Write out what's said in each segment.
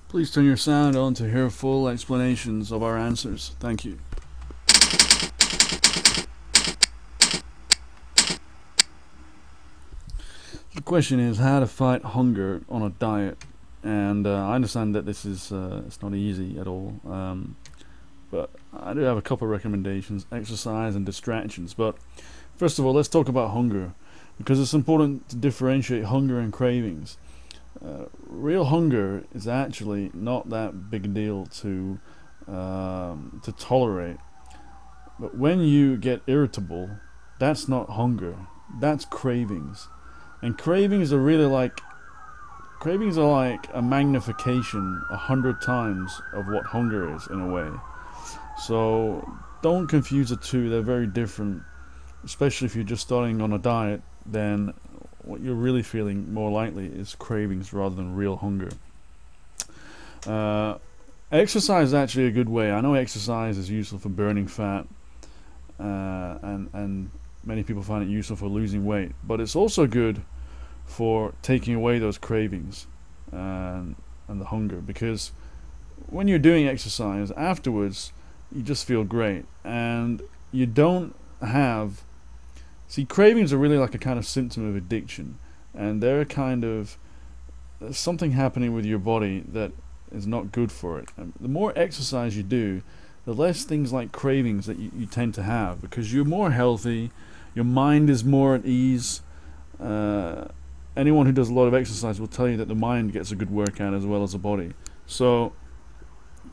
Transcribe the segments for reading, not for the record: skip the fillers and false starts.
Please turn your sound on to hear full explanations of our answers. Thank you. The question is how to fight hunger on a diet, and I understand that this is it's not easy at all. But I do have a couple of recommendations: exercise and distractions. But first of all, let's talk about hunger, because it's important to differentiate hunger and cravings. Real hunger is actually not that big a deal to tolerate. But when you get irritable, that's not hunger. That's cravings. And cravings are like a magnification 100 times of what hunger is in a way. So don't confuse the two. They're very different. Especially if you're just starting on a diet, then what you're really feeling more likely is cravings rather than real hunger. Exercise is actually a good way. I know exercise is useful for burning fat, and many people find it useful for losing weight, but it's also good for taking away those cravings and the hunger, because when you're doing exercise afterwards, you just feel great, and you don't have. See, cravings are really like a kind of symptom of addiction, and they're kind of there's something happening with your body that is not good for it. And the more exercise you do, the less things like cravings that you tend to have, because you're more healthy, your mind is more at ease. Anyone who does a lot of exercise will tell you that the mind gets a good workout as well as the body. So,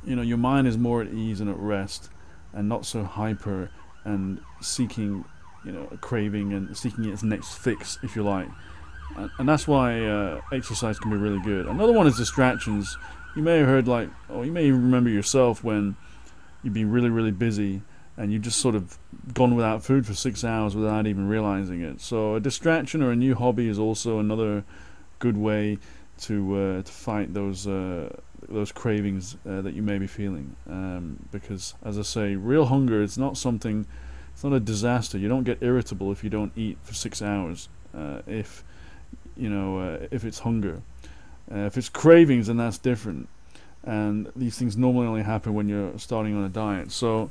your mind is more at ease and at rest, and not so hyper and seeking, a craving and seeking its next fix, if you like. And that's why exercise can be really good. Another one is distractions. You may have heard, or you may even remember yourself when you've been really, really busy and you've just sort of gone without food for 6 hours without even realizing it. So a distraction or a new hobby is also another good way to fight those cravings that you may be feeling. Because, as I say, real hunger is not something. It's not a disaster. You don't get irritable if you don't eat for 6 hours. If it's hunger. If it's cravings, then that's different. And these things normally only happen when you're starting on a diet. So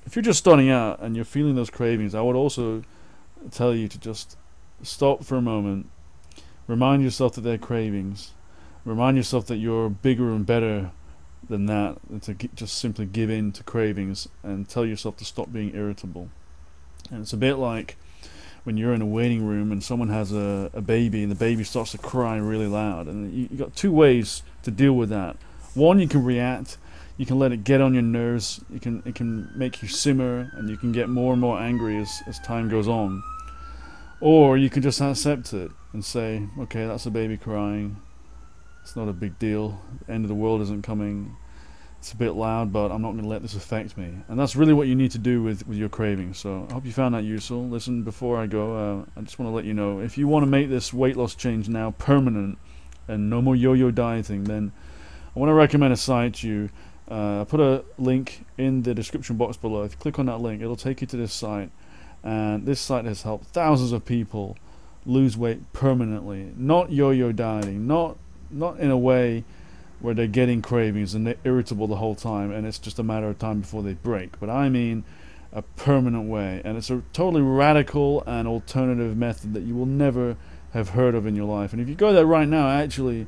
if you're just starting out and you're feeling those cravings, I would also tell you to just stop for a moment, remind yourself that they're cravings, remind yourself that you're bigger and better than that, and to just simply give in to cravings, and tell yourself to stop being irritable. And it's a bit like when you're in a waiting room and someone has a baby and the baby starts to cry really loud, and you got two ways to deal with that. One, you can react. You can let it get on your nerves. It can make you simmer, and you can get more and more angry as time goes on. Or you can just accept it and say, okay, that's a baby crying. It's not a big deal. The end of the world isn't coming. It's a bit loud, but I'm not going to let this affect me. And that's really what you need to do with your cravings. So I hope you found that useful. Listen, before I go, I just want to let you know, if you want to make this weight loss change now permanent and no more yo-yo dieting, then I want to recommend a site to you. I put a link in the description box below. If you click on that link, it'll take you to this site. And this site has helped thousands of people lose weight permanently. Not yo-yo dieting. Not in a way where they're getting cravings and they're irritable the whole time and it's just a matter of time before they break. But I mean a permanent way. And it's a totally radical and alternative method that you will never have heard of in your life. And if you go there right now, actually,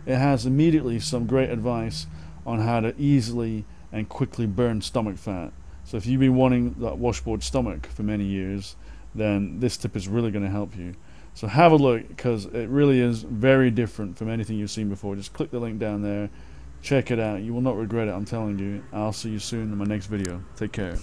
it has immediately some great advice on how to easily and quickly burn stomach fat. So if you've been wanting that washboard stomach for many years, then this tip is really going to help you. So have a look, because it really is very different from anything you've seen before. Just click the link down there, check it out. You will not regret it, I'm telling you. I'll see you soon in my next video. Take care.